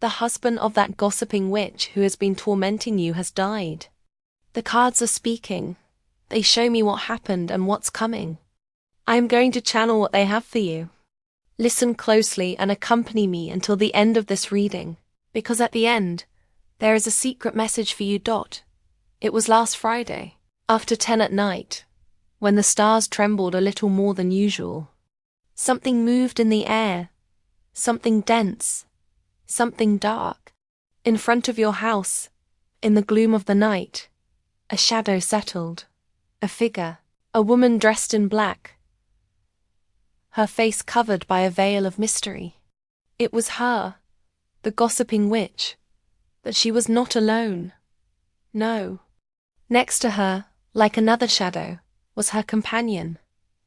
The husband of that gossiping witch who has been tormenting you has died. The cards are speaking. They show me what happened and what's coming. I am going to channel what they have for you. Listen closely and accompany me until the end of this reading, because at the end, there is a secret message for you. It was last Friday, after 10 at night, when the stars trembled a little more than usual. Something moved in the air, something dense, something dark. In front of your house, in the gloom of the night, a shadow settled, a figure, a woman dressed in black, her face covered by a veil of mystery. It was her, the gossiping witch, but she was not alone. No. Next to her, like another shadow, was her companion,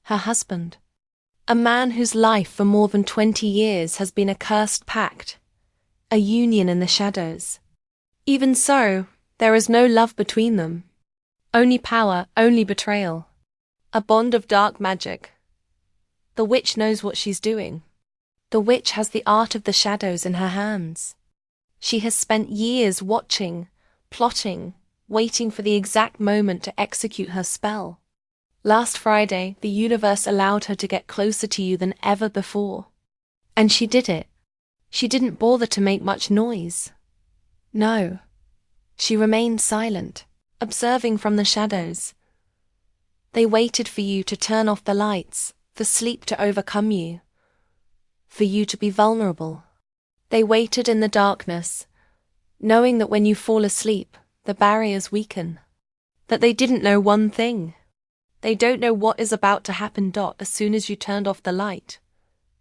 her husband. A man whose life for more than 20 years has been a cursed pact, a union in the shadows. Even so, there is no love between them. Only power, only betrayal. A bond of dark magic. The witch knows what she's doing. The witch has the art of the shadows in her hands. She has spent years watching, plotting, waiting for the exact moment to execute her spell. Last Friday, the universe allowed her to get closer to you than ever before. And she did it. She didn't bother to make much noise. No. She remained silent, observing from the shadows. They waited for you to turn off the lights, for sleep to overcome you, for you to be vulnerable. They waited in the darkness, knowing that when you fall asleep, the barriers weaken. That they didn't know one thing. They don't know what is about to happen. As soon as you turned off the light,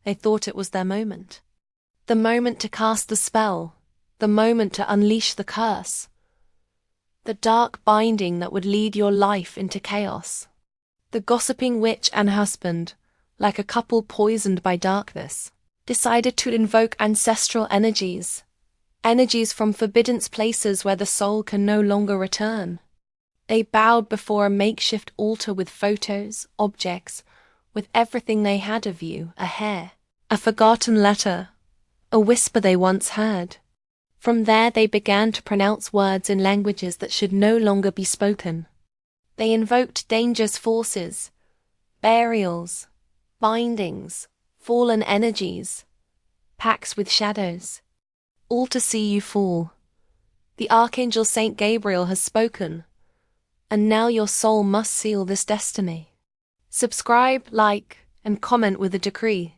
they thought it was their moment. The moment to cast the spell, the moment to unleash the curse. The dark binding that would lead your life into chaos. The gossiping witch and husband, like a couple poisoned by darkness, decided to invoke ancestral energies, energies from forbidden places where the soul can no longer return. They bowed before a makeshift altar with photos, objects, with everything they had of you, a hair, a forgotten letter, a whisper they once heard. From there they began to pronounce words in languages that should no longer be spoken. They invoked dangerous forces, burials, bindings, fallen energies, pacts with shadows, all to see you fall. The Archangel Saint Gabriel has spoken, and now your soul must seal this destiny. Subscribe, like, and comment with a decree.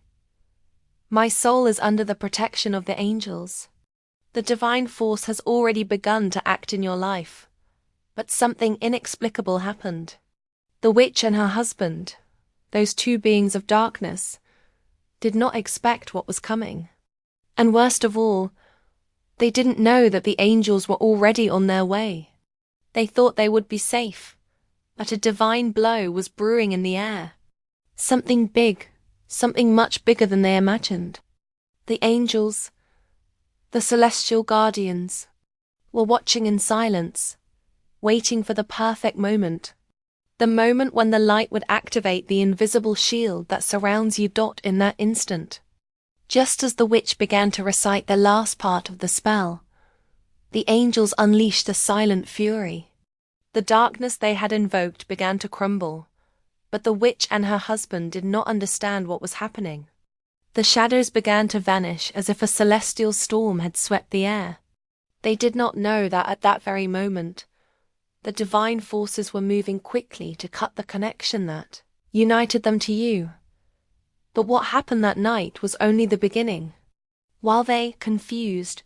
My soul is under the protection of the angels. The divine force has already begun to act in your life, but something inexplicable happened. The witch and her husband, those two beings of darkness, did not expect what was coming. And worst of all, they didn't know that the angels were already on their way. They thought they would be safe, but a divine blow was brewing in the air. Something big, something much bigger than they imagined. The angels, the celestial guardians, were watching in silence, waiting for the perfect moment. The moment when the light would activate the invisible shield that surrounds you. In that instant, just as the witch began to recite the last part of the spell, the angels unleashed a silent fury. The darkness they had invoked began to crumble, but the witch and her husband did not understand what was happening. The shadows began to vanish as if a celestial storm had swept the air. They did not know that at that very moment, the divine forces were moving quickly to cut the connection that united them to you. But what happened that night was only the beginning. While they, confused,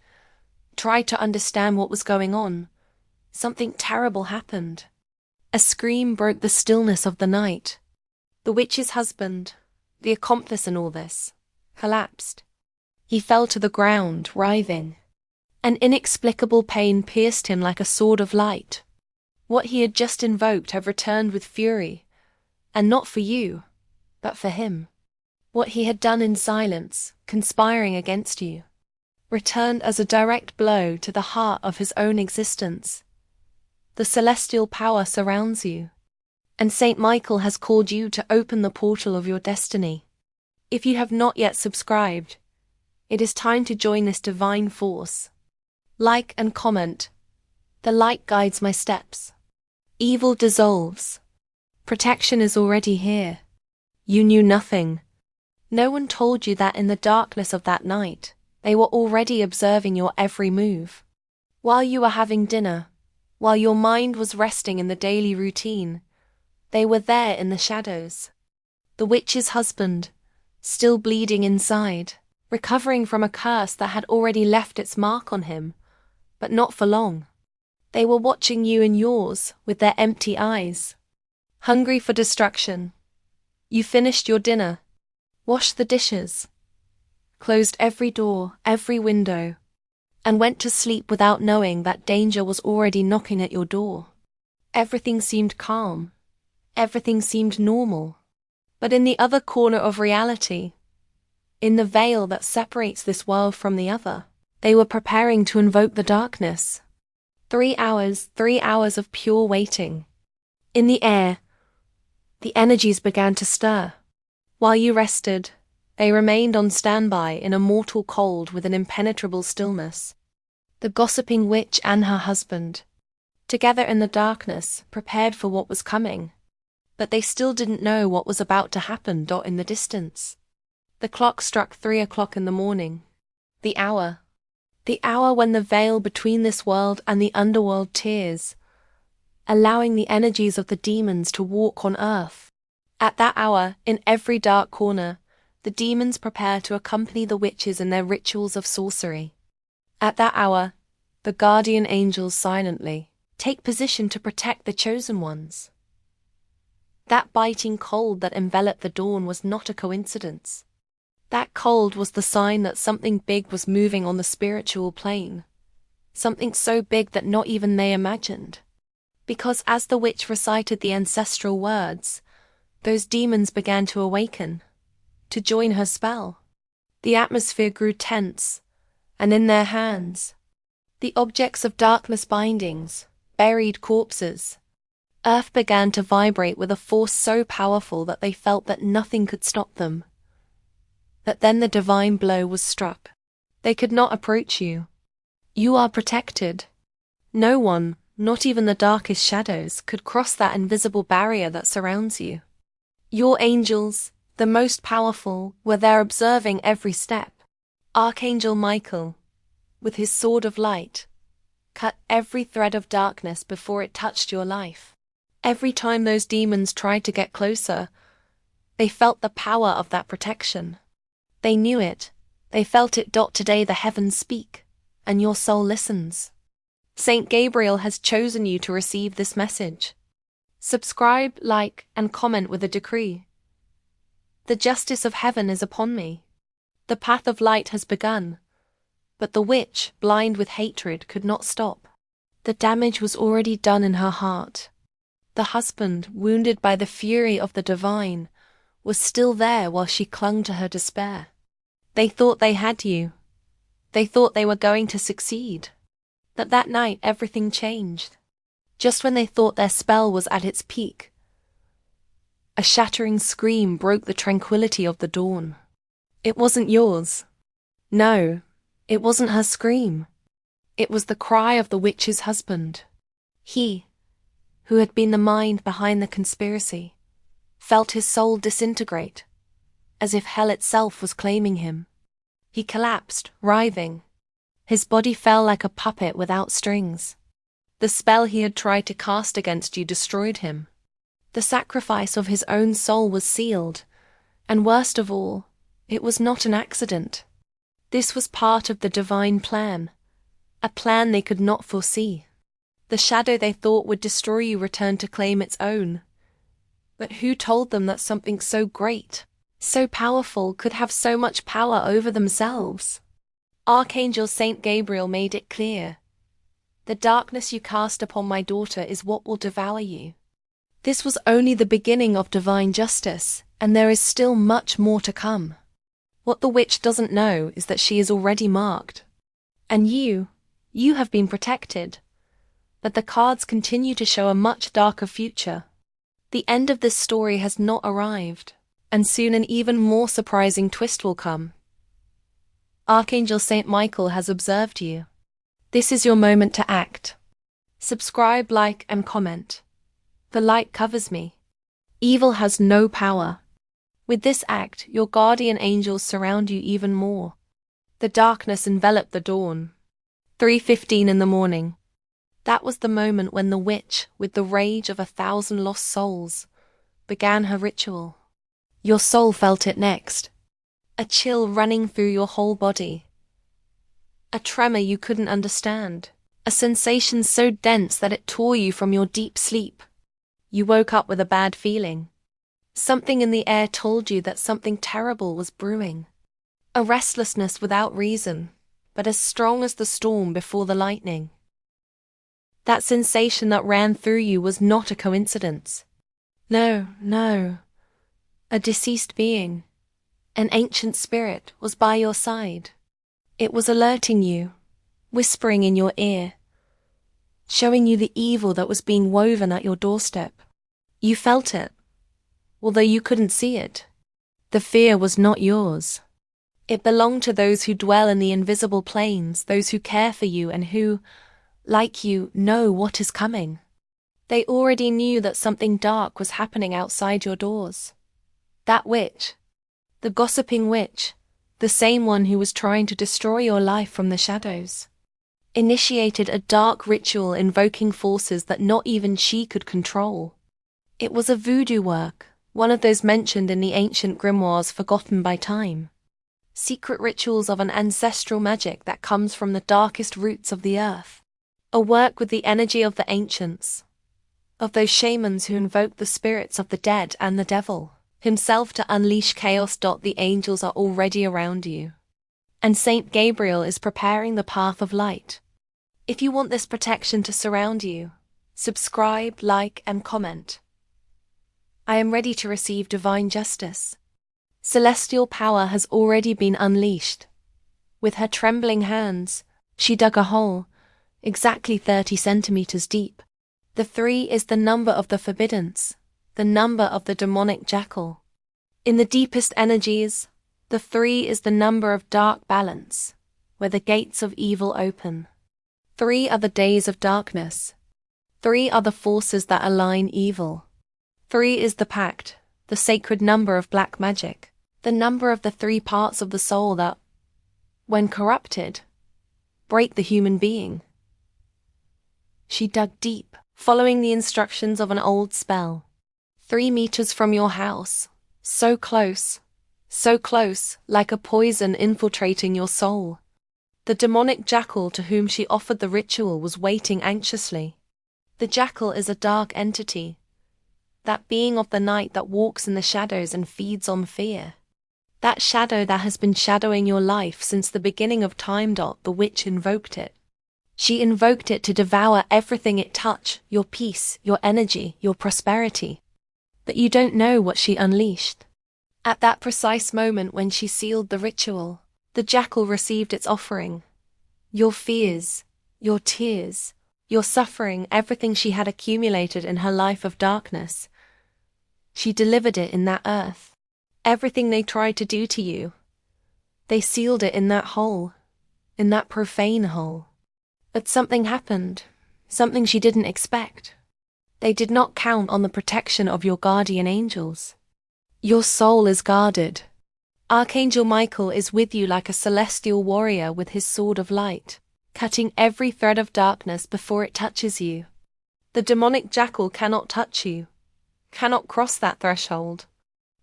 tried to understand what was going on, something terrible happened. A scream broke the stillness of the night. The witch's husband, the accomplice in all this, collapsed. He fell to the ground, writhing. An inexplicable pain pierced him like a sword of light. What he had just invoked had returned with fury, and not for you, but for him. What he had done in silence, conspiring against you, returned as a direct blow to the heart of his own existence. The celestial power surrounds you, and Saint Michael has called you to open the portal of your destiny. If you have not yet subscribed, It is time to join this divine force. Like and comment. The light guides my steps. Evil dissolves. Protection is already here. You knew nothing. No one told you that in the darkness of that night, they were already observing your every move. While you were having dinner, while your mind was resting in the daily routine, they were there in the shadows. The witch's husband, still bleeding inside, recovering from a curse that had already left its mark on him, but not for long. They were watching you and yours with their empty eyes. Hungry for destruction. You finished your dinner, washed the dishes, closed every door, every window, and went to sleep without knowing that danger was already knocking at your door. Everything seemed calm. Everything seemed normal. But in the other corner of reality, in the veil that separates this world from the other, they were preparing to invoke the darkness. 3 hours of pure waiting. In the air, the energies began to stir. While you rested, they remained on standby in a mortal cold with an impenetrable stillness. The gossiping witch and her husband, together in the darkness, prepared for what was coming. But they still didn't know what was about to happen. In the distance, the clock struck 3 o'clock in the morning. The hour when the veil between this world and the underworld tears, allowing the energies of the demons to walk on earth. At that hour, in every dark corner, the demons prepare to accompany the witches in their rituals of sorcery. At that hour, the guardian angels silently take position to protect the chosen ones. That biting cold that enveloped the dawn was not a coincidence. That cold was the sign that something big was moving on the spiritual plane. Something so big that not even they imagined. Because as the witch recited the ancestral words, those demons began to awaken, to join her spell. The atmosphere grew tense, and in their hands, the objects of darkness bindings, buried corpses. Earth began to vibrate with a force so powerful that they felt that nothing could stop them. That then the divine blow was struck. They could not approach you. You are protected. No one, not even the darkest shadows, could cross that invisible barrier that surrounds you. Your angels, the most powerful, were there observing every step. Archangel Michael, with his sword of light, cut every thread of darkness before it touched your life. Every time those demons tried to get closer, they felt the power of that protection. They knew it. They felt it. Today the heavens speak, and your soul listens. Saint Gabriel has chosen you to receive this message. Subscribe, like, and comment with a decree. The justice of heaven is upon me. The path of light has begun. But the witch, blind with hatred, could not stop. The damage was already done in her heart. The husband, wounded by the fury of the divine, was still there while she clung to her despair. They thought they had you. They thought they were going to succeed. But that night everything changed. Just when they thought their spell was at its peak, a shattering scream broke the tranquility of the dawn. It wasn't yours. No, it wasn't her scream. It was the cry of the witch's husband. He, who had been the mind behind the conspiracy, felt his soul disintegrate, as if hell itself was claiming him. He collapsed, writhing. His body fell like a puppet without strings. The spell he had tried to cast against you destroyed him. The sacrifice of his own soul was sealed, and worst of all, it was not an accident. This was part of the divine plan, a plan they could not foresee. The shadow they thought would destroy you returned to claim its own. But who told them that something so great, so powerful, could have so much power over themselves? Archangel Saint Gabriel made it clear. The darkness you cast upon my daughter is what will devour you. This was only the beginning of divine justice, and there is still much more to come. What the witch doesn't know is that she is already marked. And you have been protected. But the cards continue to show a much darker future. The end of this story has not arrived, and soon an even more surprising twist will come. Archangel Saint Michael has observed you. This is your moment to act. Subscribe, like, and comment. The light covers me. Evil has no power. With this act, your guardian angels surround you even more. The darkness enveloped the dawn. 3:15 in the morning. That was the moment when the witch, with the rage of 1,000 lost souls, began her ritual. Your soul felt it next. A chill running through your whole body. A tremor you couldn't understand. A sensation so dense that it tore you from your deep sleep. You woke up with a bad feeling. Something in the air told you that something terrible was brewing. A restlessness without reason, but as strong as the storm before the lightning. That sensation that ran through you was not a coincidence. No. A deceased being, an ancient spirit, was by your side. It was alerting you, whispering in your ear, showing you the evil that was being woven at your doorstep. You felt it, although you couldn't see it. The fear was not yours. It belonged to those who dwell in the invisible planes, those who care for you and who, like you, know what is coming. They already knew that something dark was happening outside your doors. That witch, the gossiping witch, the same one who was trying to destroy your life from the shadows, initiated a dark ritual invoking forces that not even she could control. It was a voodoo work, one of those mentioned in the ancient grimoires forgotten by time. Secret rituals of an ancestral magic that comes from the darkest roots of the earth. A work with the energy of the ancients, of those shamans who invoke the spirits of the dead and the devil himself to unleash chaos. The angels are already around you. And Saint Gabriel is preparing the path of light. If you want this protection to surround you, subscribe, like, and comment. I am ready to receive divine justice. Celestial power has already been unleashed. With her trembling hands, she dug a hole, exactly 30 centimeters deep. The 3 is the number of the forbiddance, the number of the demonic jackal. In the deepest energies, the 3 is the number of dark balance, where the gates of evil open. 3 are the days of darkness. 3 are the forces that align evil. 3 is the pact, the sacred number of black magic, the number of the 3 parts of the soul that, when corrupted, break the human being. She dug deep, following the instructions of an old spell. 3 meters from your house, so close, like a poison infiltrating your soul. The demonic jackal to whom she offered the ritual was waiting anxiously. The jackal is a dark entity, that being of the night that walks in the shadows and feeds on fear. That shadow that has been shadowing your life since the beginning of time. The witch invoked it. She invoked it to devour everything it touched, your peace, your energy, your prosperity. But you don't know what she unleashed. At that precise moment when she sealed the ritual, the jackal received its offering. Your fears, your tears, your suffering, everything she had accumulated in her life of darkness. She delivered it in that earth. Everything they tried to do to you, they sealed it in that hole, in that profane hole. But something happened, something she didn't expect. They did not count on the protection of your guardian angels. Your soul is guarded. Archangel Michael is with you like a celestial warrior with his sword of light, cutting every thread of darkness before it touches you. The demonic jackal cannot touch you, cannot cross that threshold.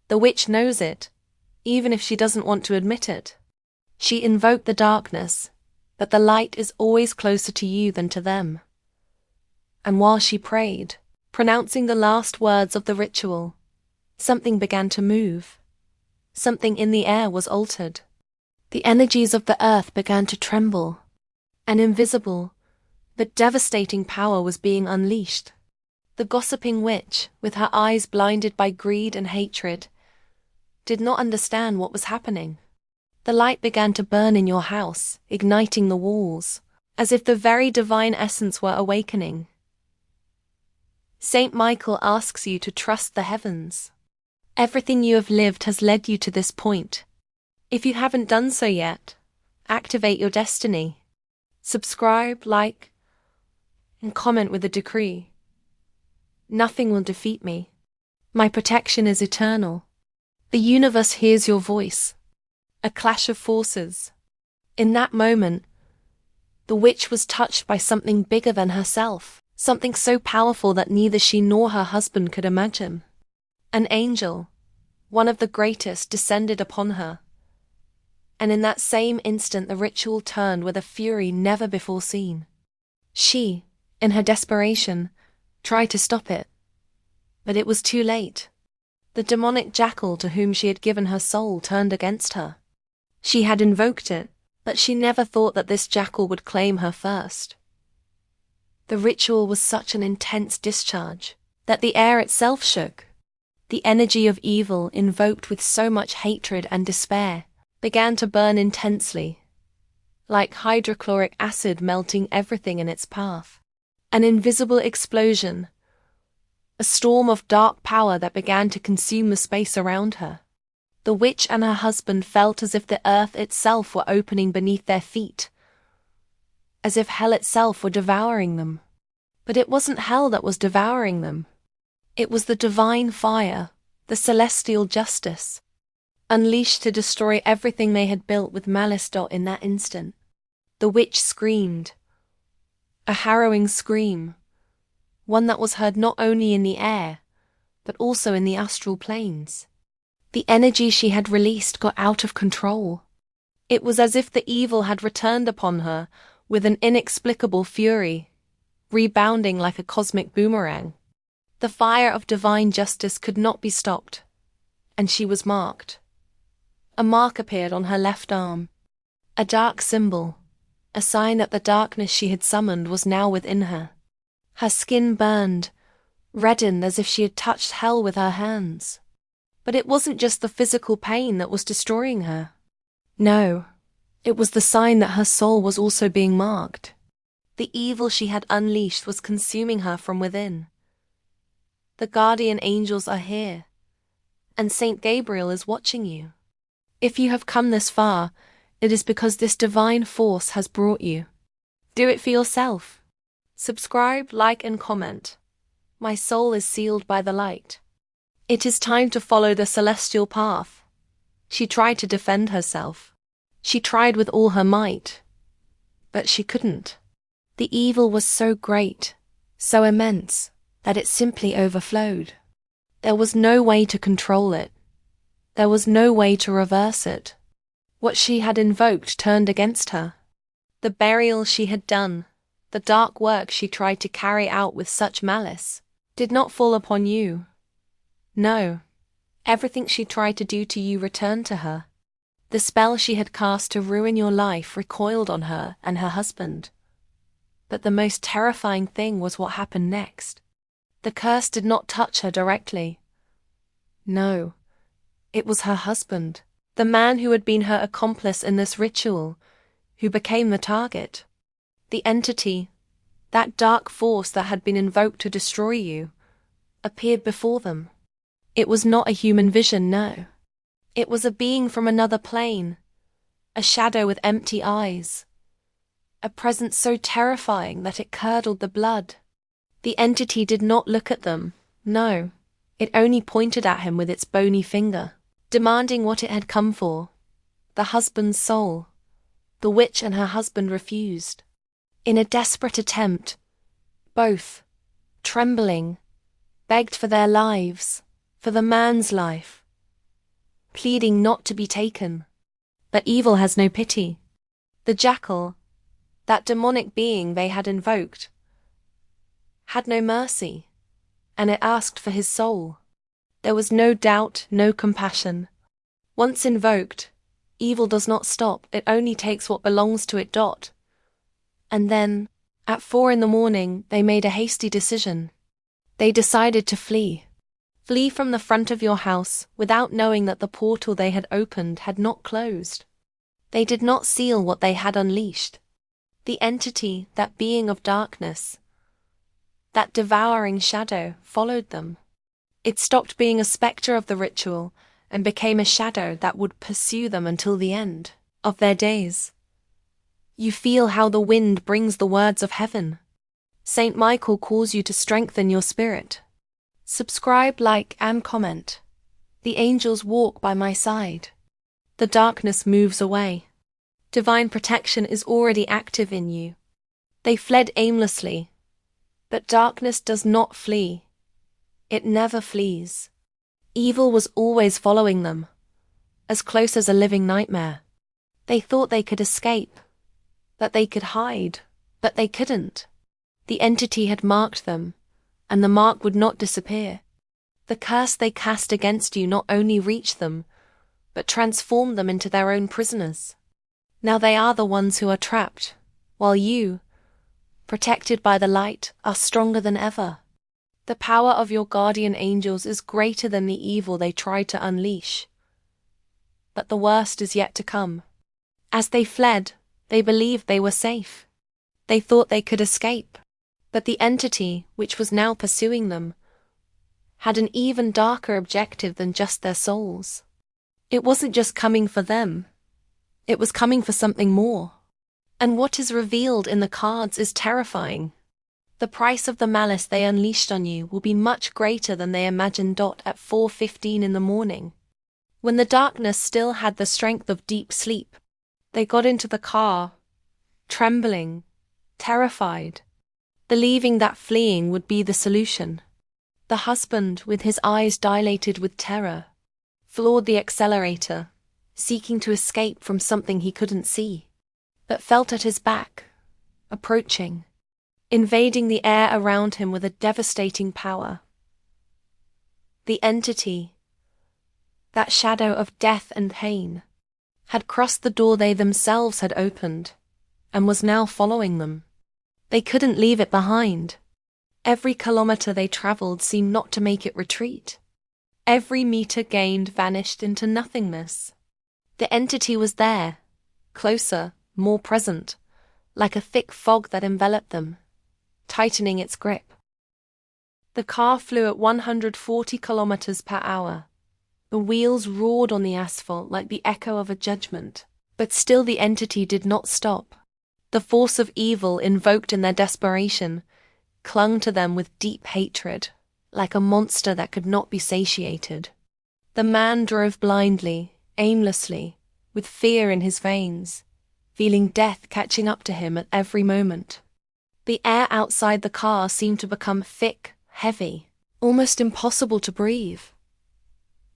The witch knows it, even if she doesn't want to admit it. She invoked the darkness, but the light is always closer to you than to them. And while she prayed, pronouncing the last words of the ritual, something began to move. Something in the air was altered. The energies of the earth began to tremble. An invisible, but devastating power was being unleashed. The gossiping witch, with her eyes blinded by greed and hatred, did not understand what was happening. The light began to burn in your house, igniting the walls, as if the very divine essence were awakening. Saint Michael asks you to trust the heavens. Everything you have lived has led you to this point. If you haven't done so yet, Activate your destiny. Subscribe, like, and comment with a decree. Nothing will defeat me. My protection is eternal. The universe hears your voice. A clash of forces. In that moment, the witch was touched by something bigger than herself, something so powerful that neither she nor her husband could imagine. An angel, one of the greatest, descended upon her. And in that same instant the ritual turned with a fury never before seen. She, in her desperation, tried to stop it. But it was too late. The demonic jackal to whom she had given her soul turned against her. She had invoked it, but she never thought that this jackal would claim her first. The ritual was such an intense discharge that the air itself shook. The energy of evil, invoked with so much hatred and despair, began to burn intensely, like hydrochloric acid melting everything in its path. An invisible explosion, a storm of dark power that began to consume the space around her. The witch and her husband felt as if the earth itself were opening beneath their feet, as if hell itself were devouring them. But it wasn't hell that was devouring them. It was the divine fire, the celestial justice, unleashed to destroy everything they had built with malice. In that instant, the witch screamed. A harrowing scream, one that was heard not only in the air, but also in the astral planes. The energy she had released got out of control. It was as if the evil had returned upon her with an inexplicable fury, rebounding like a cosmic boomerang. The fire of divine justice could not be stopped, and she was marked. A mark appeared on her left arm, a dark symbol, a sign that the darkness she had summoned was now within her. Her skin burned, reddened as if she had touched hell with her hands. But it wasn't just the physical pain that was destroying her. No, it was the sign that her soul was also being marked. The evil she had unleashed was consuming her from within. The guardian angels are here, and Saint Gabriel is watching you. If you have come this far, it is because this divine force has brought you. Do it for yourself. Subscribe, like, and comment. My soul is sealed by the light. It is time to follow the celestial path. She tried to defend herself. She tried with all her might. But she couldn't. The evil was so great, so immense, that it simply overflowed. There was no way to control it. There was no way to reverse it. What she had invoked turned against her. The burial she had done, the dark work she tried to carry out with such malice, did not fall upon you. No, everything she tried to do to you returned to her. The spell she had cast to ruin your life recoiled on her and her husband. But the most terrifying thing was what happened next. The curse did not touch her directly. No, it was her husband, the man who had been her accomplice in this ritual, who became the target. The entity, that dark force that had been invoked to destroy you, appeared before them. It was not a human vision, no. It was a being from another plane, a shadow with empty eyes, a presence so terrifying that it curdled the blood. The entity did not look at them, no, it only pointed at him with its bony finger, demanding what it had come for, the husband's soul. The witch and her husband refused. In a desperate attempt, both, trembling, begged for their lives, for the man's life, pleading not to be taken. But evil has no pity. The jackal, that demonic being they had invoked, had no mercy, and it asked for his soul. There was no doubt, no compassion. Once invoked, evil does not stop, it only takes what belongs to it. And then, at 4 a.m, they made a hasty decision. They decided to flee. Flee from the front of your house without knowing that the portal they had opened had not closed. They did not seal what they had unleashed. The entity, that being of darkness, that devouring shadow, followed them. It stopped being a spectre of the ritual and became a shadow that would pursue them until the end of their days. You feel how the wind brings the words of heaven. Saint Michael calls you to strengthen your spirit. Subscribe, like, and comment. The angels walk by my side. The darkness moves away. Divine protection is already active in you. They fled aimlessly, but darkness does not flee. It never flees. Evil was always following them, as close as a living nightmare. They thought they could escape, that they could hide, but they couldn't. The entity had marked them, and the mark would not disappear. The curse they cast against you not only reached them, but transformed them into their own prisoners. Now they are the ones who are trapped, while you, protected by the light, are stronger than ever. The power of your guardian angels is greater than the evil they tried to unleash. But the worst is yet to come. As they fled, they believed they were safe. They thought they could escape. But the entity, which was now pursuing them, had an even darker objective than just their souls. It wasn't just coming for them. It was coming for something more. And what is revealed in the cards is terrifying. The price of the malice they unleashed on you will be much greater than they imagined. At 4:15 in the morning, when the darkness still had the strength of deep sleep, they got into the car, trembling, terrified, believing that fleeing would be the solution. The husband, with his eyes dilated with terror, floored the accelerator, seeking to escape from something he couldn't see, but felt at his back, approaching, invading the air around him with a devastating power. The entity, that shadow of death and pain, had crossed the door they themselves had opened, and was now following them. They couldn't leave it behind. Every kilometer they traveled seemed not to make it retreat. Every meter gained vanished into nothingness. The entity was there, closer, more present, like a thick fog that enveloped them, tightening its grip. The car flew at 140 kilometers per hour. The wheels roared on the asphalt like the echo of a judgment, but still the entity did not stop. The force of evil invoked in their desperation clung to them with deep hatred, like a monster that could not be satiated. The man drove blindly, aimlessly, with fear in his veins, feeling death catching up to him at every moment. The air outside the car seemed to become thick, heavy, almost impossible to breathe.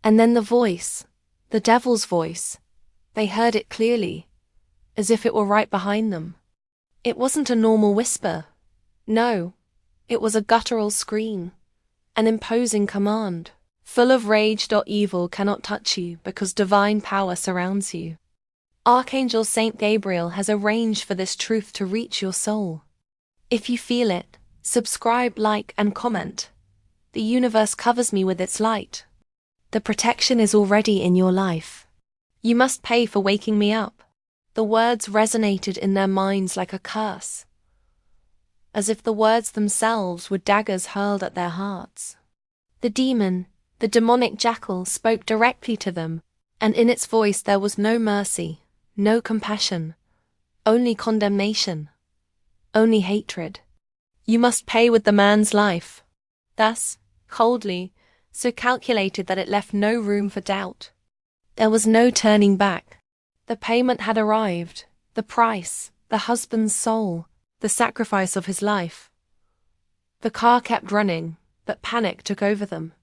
And then the voice, the devil's voice, they heard it clearly, as if it were right behind them. It wasn't a normal whisper. No, it was a guttural scream, an imposing command. Full of rage. Evil cannot touch you because divine power surrounds you. Archangel Saint Gabriel has arranged for this truth to reach your soul. If you feel it, subscribe, like, and comment. The universe covers me with its light. The protection is already in your life. You must pay for waking me up. The words resonated in their minds like a curse, as if the words themselves were daggers hurled at their hearts. The demon, the demonic jackal, spoke directly to them, and in its voice there was no mercy, no compassion, only condemnation, only hatred. You must pay with the man's life. Thus, coldly, so calculated that it left no room for doubt. There was no turning back. The payment had arrived, the price, the husband's soul, the sacrifice of his life. The car kept running, but panic took over them.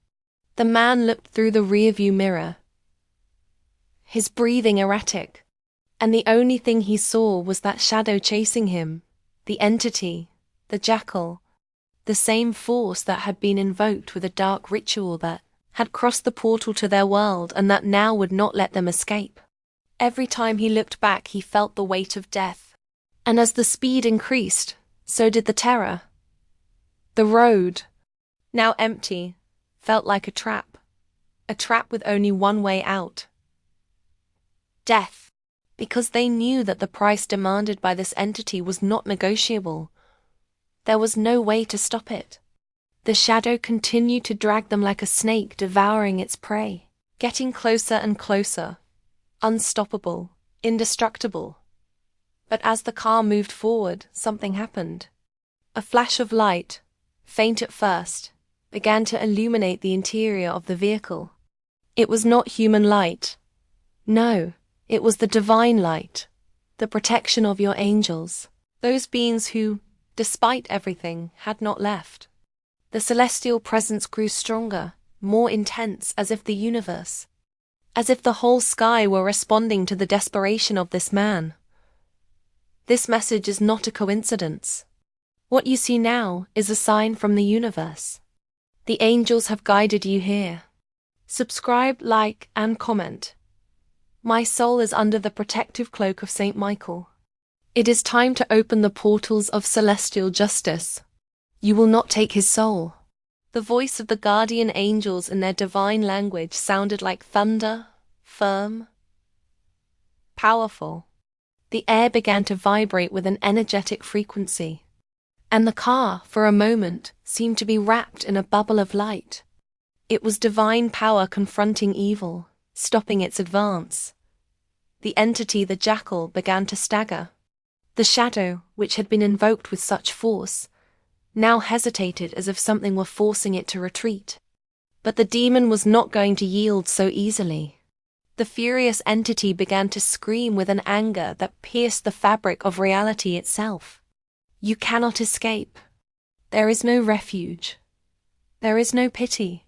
The man looked through the rearview mirror, his breathing erratic, and the only thing he saw was that shadow chasing him, the entity, the jackal, the same force that had been invoked with a dark ritual that had crossed the portal to their world and that now would not let them escape. Every time he looked back, he felt the weight of death. And as the speed increased, so did the terror. The road, now empty, felt like a trap with only one way out. Death, because they knew that the price demanded by this entity was not negotiable. There was no way to stop it. The shadow continued to drag them like a snake devouring its prey, getting closer and closer. Unstoppable, indestructible. But as the car moved forward, something happened. A flash of light, faint at first, began to illuminate the interior of the vehicle. It was not human light. No, it was the divine light, the protection of your angels, those beings who, despite everything, had not left. The celestial presence grew stronger, more intense, as if the whole sky were responding to the desperation of this man. This message is not a coincidence. What you see now is a sign from the universe. The angels have guided you here. Subscribe, like, and comment. My soul is under the protective cloak of Saint Michael. It is time to open the portals of celestial justice. You will not take his soul. The voice of the guardian angels in their divine language sounded like thunder, firm, powerful. The air began to vibrate with an energetic frequency, and the car, for a moment, seemed to be wrapped in a bubble of light. It was divine power confronting evil, stopping its advance. The entity, the jackal, began to stagger. The shadow, which had been invoked with such force, now hesitated as if something were forcing it to retreat. But the demon was not going to yield so easily. The furious entity began to scream with an anger that pierced the fabric of reality itself. You cannot escape. There is no refuge. There is no pity.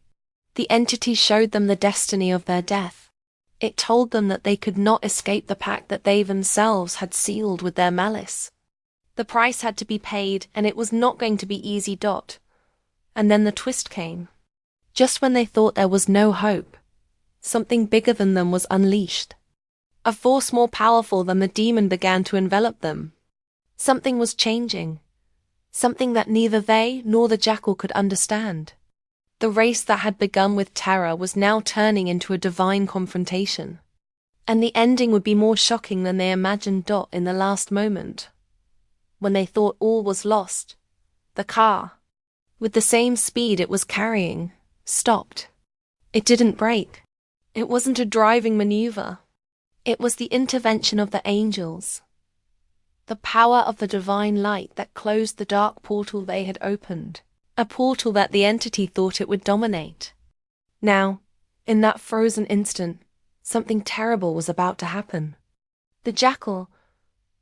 The entity showed them the destiny of their death. It told them that they could not escape the pact that they themselves had sealed with their malice. The price had to be paid, and it was not going to be easy. And then the twist came. Just when they thought there was no hope, something bigger than them was unleashed. A force more powerful than the demon began to envelop them. Something was changing. Something that neither they nor the jackal could understand. The race that had begun with terror was now turning into a divine confrontation. And the ending would be more shocking than they imagined. In the last moment, when they thought all was lost, the car, with the same speed it was carrying, stopped. It didn't brake. It wasn't a driving maneuver. It was the intervention of the angels. The power of the divine light that closed the dark portal they had opened. A portal that the entity thought it would dominate. Now, in that frozen instant, something terrible was about to happen. The jackal,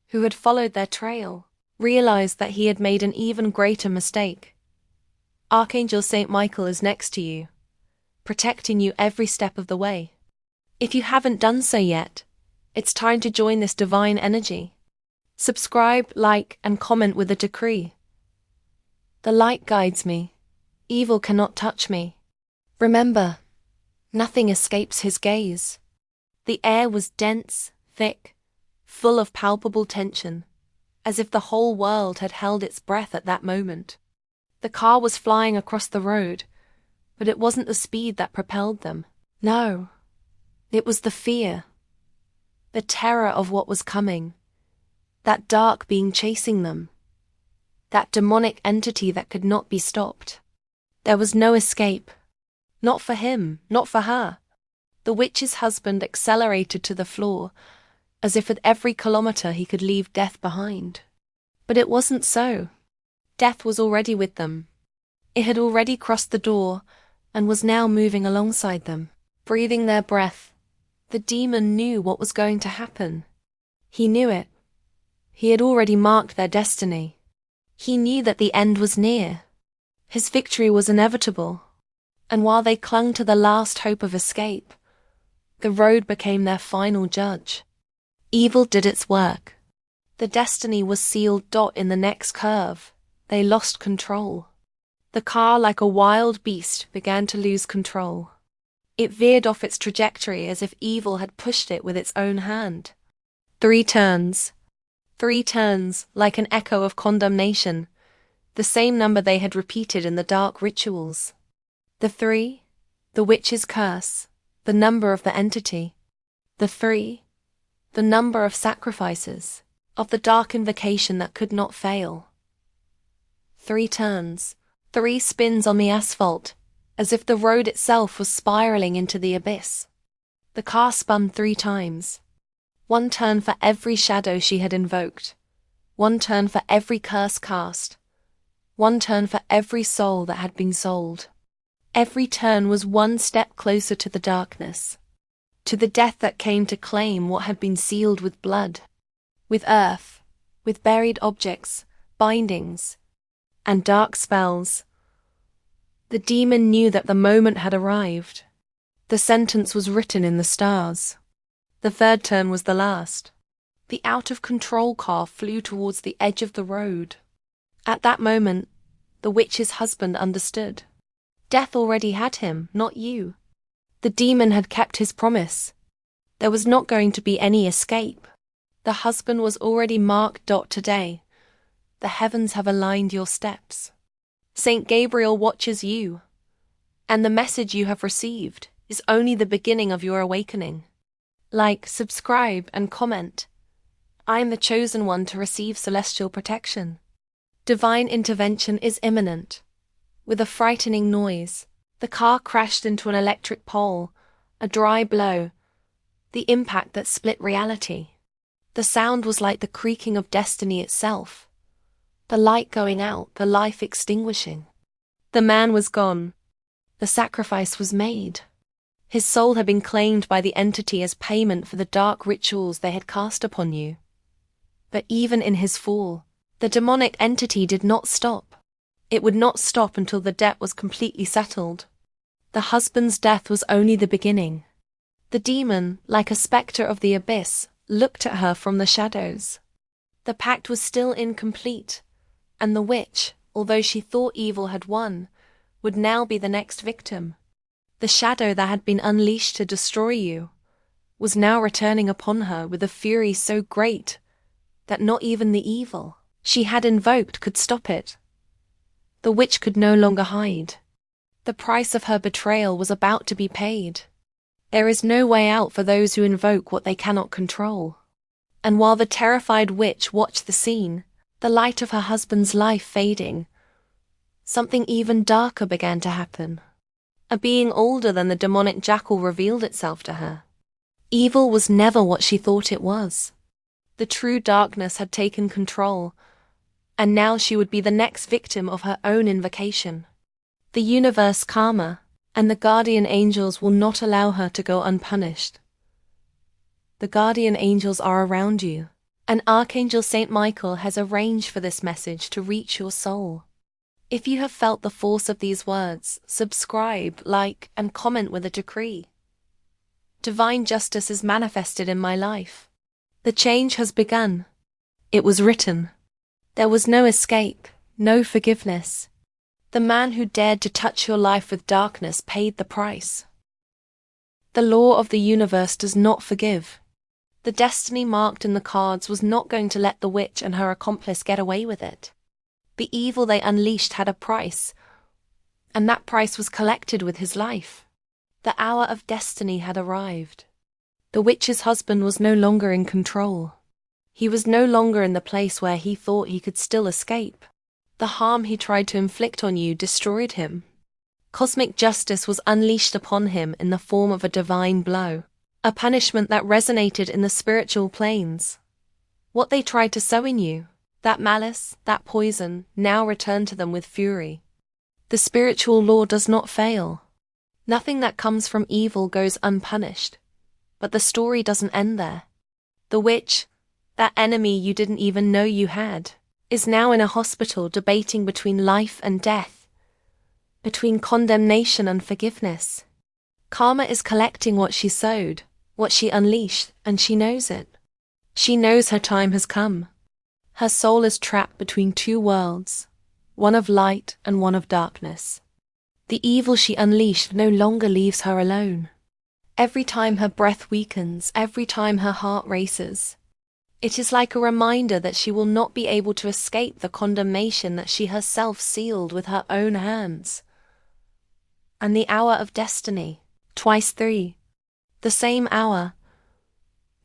who had followed their trail, realized that he had made an even greater mistake. Archangel Saint Michael is next to you, protecting you every step of the way. If you haven't done so yet, it's time to join this divine energy. Subscribe, like, and comment with a decree. The light guides me. Evil cannot touch me. Remember, nothing escapes his gaze. The air was dense, thick, full of palpable tension, as if the whole world had held its breath at that moment. The car was flying across the road, but it wasn't the speed that propelled them. No, it was the fear, the terror of what was coming, that dark being chasing them, that demonic entity that could not be stopped. There was no escape. Not for him, not for her. The witch's husband accelerated to the floor, as if with every kilometer he could leave death behind. But it wasn't so. Death was already with them. It had already crossed the door, and was now moving alongside them, breathing their breath. The demon knew what was going to happen. He knew it. He had already marked their destiny. He knew that the end was near. His victory was inevitable. And while they clung to the last hope of escape, the road became their final judge. Evil did its work. The destiny was sealed. In the next curve, they lost control. The car, like a wild beast, began to lose control. It veered off its trajectory as if evil had pushed it with its own hand. 3 turns. 3 turns, like an echo of condemnation, the same number they had repeated in the dark rituals. The 3, the witch's curse, the number of the entity. The 3, the number of sacrifices, of the dark invocation that could not fail. 3 turns, 3 spins on the asphalt, as if the road itself was spiraling into the abyss. The car spun 3 times. One turn for every shadow she had invoked. One turn for every curse cast. One turn for every soul that had been sold. Every turn was one step closer to the darkness, to the death that came to claim what had been sealed with blood, with earth, with buried objects, bindings, and dark spells. The demon knew that the moment had arrived. The sentence was written in the stars. The third turn was the last. The out-of-control car flew towards the edge of the road. At that moment, the witch's husband understood. Death already had him, not you. The demon had kept his promise. There was not going to be any escape. The husband was already marked. Today, the heavens have aligned your steps. Saint Gabriel watches you, and the message you have received is only the beginning of your awakening. Like, subscribe, and comment. I am the chosen one to receive celestial protection. Divine intervention is imminent. With a frightening noise, the car crashed into an electric pole, a dry blow, the impact that split reality. The sound was like the creaking of destiny itself. The light going out, the life extinguishing. The man was gone. The sacrifice was made. His soul had been claimed by the entity as payment for the dark rituals they had cast upon you. But even in his fall, the demonic entity did not stop. It would not stop until the debt was completely settled. The husband's death was only the beginning. The demon, like a spectre of the abyss, looked at her from the shadows. The pact was still incomplete, and the witch, although she thought evil had won, would now be the next victim. The shadow that had been unleashed to destroy you was now returning upon her with a fury so great that not even the evil she had invoked could stop it. The witch could no longer hide. The price of her betrayal was about to be paid. There is no way out for those who invoke what they cannot control. And while the terrified witch watched the scene, the light of her husband's life fading, something even darker began to happen. A being older than the demonic jackal revealed itself to her. Evil was never what she thought it was. The true darkness had taken control, and now she would be the next victim of her own invocation. The universe karma and the guardian angels will not allow her to go unpunished. The guardian angels are around you, and Archangel Saint Michael has arranged for this message to reach your soul. If you have felt the force of these words, subscribe, like, and comment with a decree. Divine justice is manifested in my life. The change has begun. It was written. There was no escape, no forgiveness. The man who dared to touch your life with darkness paid the price. The law of the universe does not forgive. The destiny marked in the cards was not going to let the witch and her accomplice get away with it. The evil they unleashed had a price, and that price was collected with his life. The hour of destiny had arrived. The witch's husband was no longer in control. He was no longer in the place where he thought he could still escape. The harm he tried to inflict on you destroyed him. Cosmic justice was unleashed upon him in the form of a divine blow, a punishment that resonated in the spiritual planes. What they tried to sow in you, that malice, that poison, now returned to them with fury. The spiritual law does not fail. Nothing that comes from evil goes unpunished. But the story doesn't end there. The witch, that enemy you didn't even know you had, is now in a hospital debating between life and death, between condemnation and forgiveness. Karma is collecting what she sowed, what she unleashed, and she knows it. She knows her time has come. Her soul is trapped between two worlds, one of light and one of darkness. The evil she unleashed no longer leaves her alone. Every time her breath weakens, every time her heart races, it is like a reminder that she will not be able to escape the condemnation that she herself sealed with her own hands. And the hour of destiny, twice three, the same hour,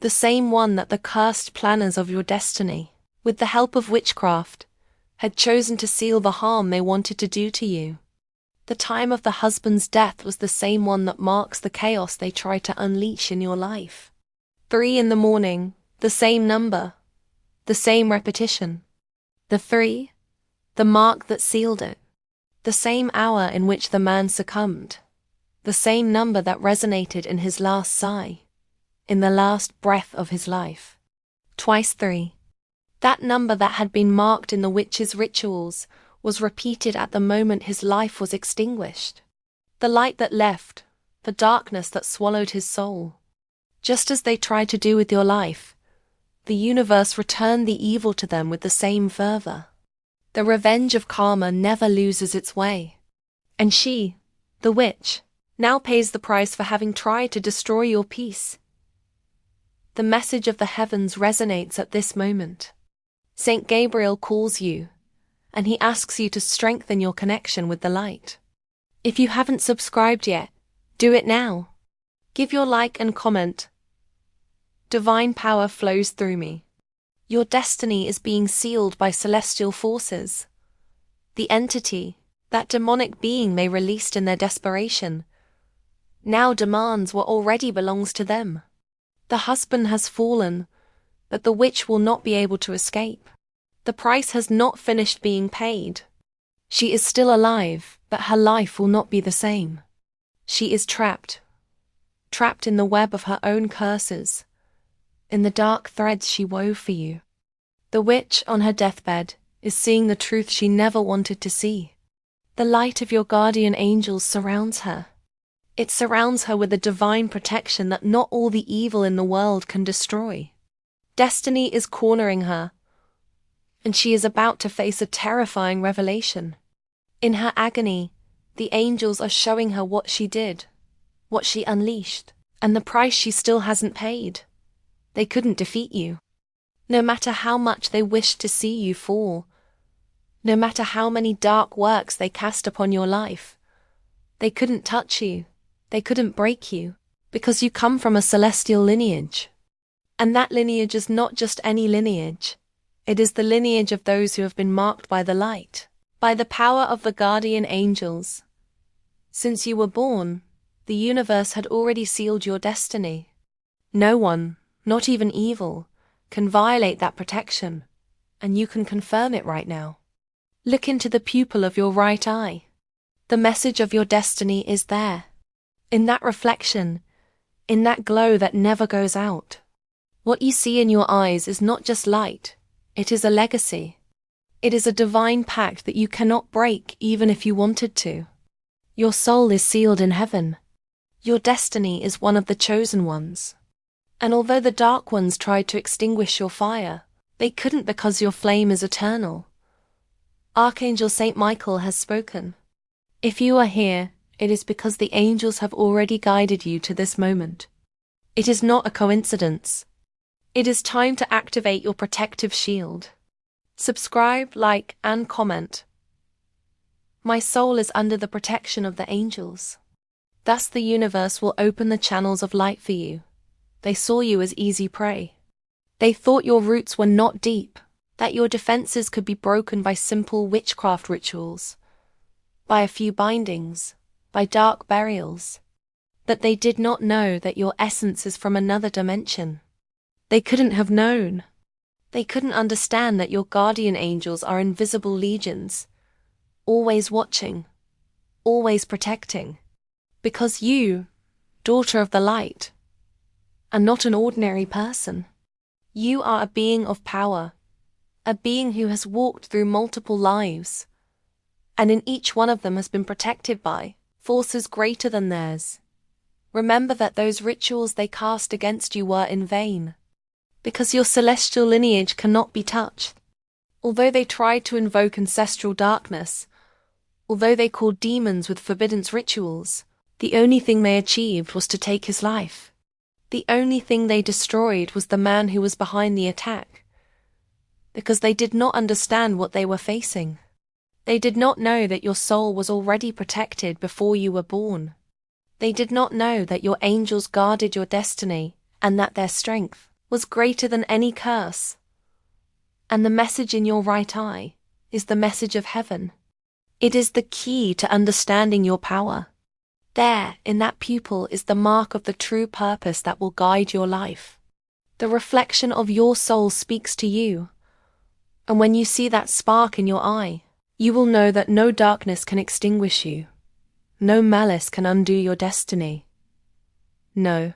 the same one that the cursed planners of your destiny, with the help of witchcraft, had chosen to seal the harm they wanted to do to you. The time of the husband's death was the same one that marks the chaos they try to unleash in your life. 3 in the morning, the same number, the same repetition. The 3, the mark that sealed it. The same hour in which the man succumbed. The same number that resonated in his last sigh, in the last breath of his life. Twice 3. That number that had been marked in the witch's rituals was repeated at the moment his life was extinguished. The light that left, the darkness that swallowed his soul. Just as they tried to do with your life, the universe returned the evil to them with the same fervor. The revenge of karma never loses its way. And she, the witch, now pays the price for having tried to destroy your peace. The message of the heavens resonates at this moment. Saint Gabriel calls you, and he asks you to strengthen your connection with the light. If you haven't subscribed yet, do it now. Give your like and comment. Divine power flows through me. Your destiny is being sealed by celestial forces. The entity, that demonic being they released in their desperation, now demands what already belongs to them. The husband has fallen, but the witch will not be able to escape. The price has not finished being paid. She is still alive, but her life will not be the same. She is trapped in the web of her own curses, in the dark threads she wove for you. The witch, on her deathbed, is seeing the truth she never wanted to see. The light of your guardian angels surrounds her. It surrounds her with a divine protection that not all the evil in the world can destroy. Destiny is cornering her, and she is about to face a terrifying revelation. In her agony, the angels are showing her what she did, what she unleashed, and the price she still hasn't paid. They couldn't defeat you. No matter how much they wished to see you fall, no matter how many dark works they cast upon your life, they couldn't touch you, they couldn't break you, because you come from a celestial lineage. And that lineage is not just any lineage. It is the lineage of those who have been marked by the light, by the power of the guardian angels. Since you were born, the universe had already sealed your destiny. No one, not even evil, can violate that protection, and you can confirm it right now. Look into the pupil of your right eye. The message of your destiny is there. In that reflection, in that glow that never goes out. What you see in your eyes is not just light, it is a legacy. It is a divine pact that you cannot break even if you wanted to. Your soul is sealed in heaven. Your destiny is one of the chosen ones. And although the dark ones tried to extinguish your fire, they couldn't because your flame is eternal. Archangel Saint Michael has spoken. If you are here, it is because the angels have already guided you to this moment. It is not a coincidence. It is time to activate your protective shield. Subscribe, like, and comment. My soul is under the protection of the angels. Thus the universe will open the channels of light for you. They saw you as easy prey. They thought your roots were not deep, that your defenses could be broken by simple witchcraft rituals, by a few bindings, by dark burials. That they did not know that your essence is from another dimension. They couldn't have known. They couldn't understand that your guardian angels are invisible legions, always watching, always protecting. Because you, daughter of the light, are not an ordinary person. You are a being of power, a being who has walked through multiple lives, and in each one of them has been protected by forces greater than theirs. Remember that those rituals they cast against you were in vain, because your celestial lineage cannot be touched. Although they tried to invoke ancestral darkness, although they called demons with forbidden rituals, the only thing they achieved was to take his life. The only thing they destroyed was the man who was behind the attack, because they did not understand what they were facing. They did not know that your soul was already protected before you were born. They did not know that your angels guarded your destiny and that their strength was greater than any curse. And the message in your right eye is the message of heaven. It is the key to understanding your power. There, in that pupil, is the mark of the true purpose that will guide your life. The reflection of your soul speaks to you. And when you see that spark in your eye, you will know that no darkness can extinguish you. No malice can undo your destiny. No,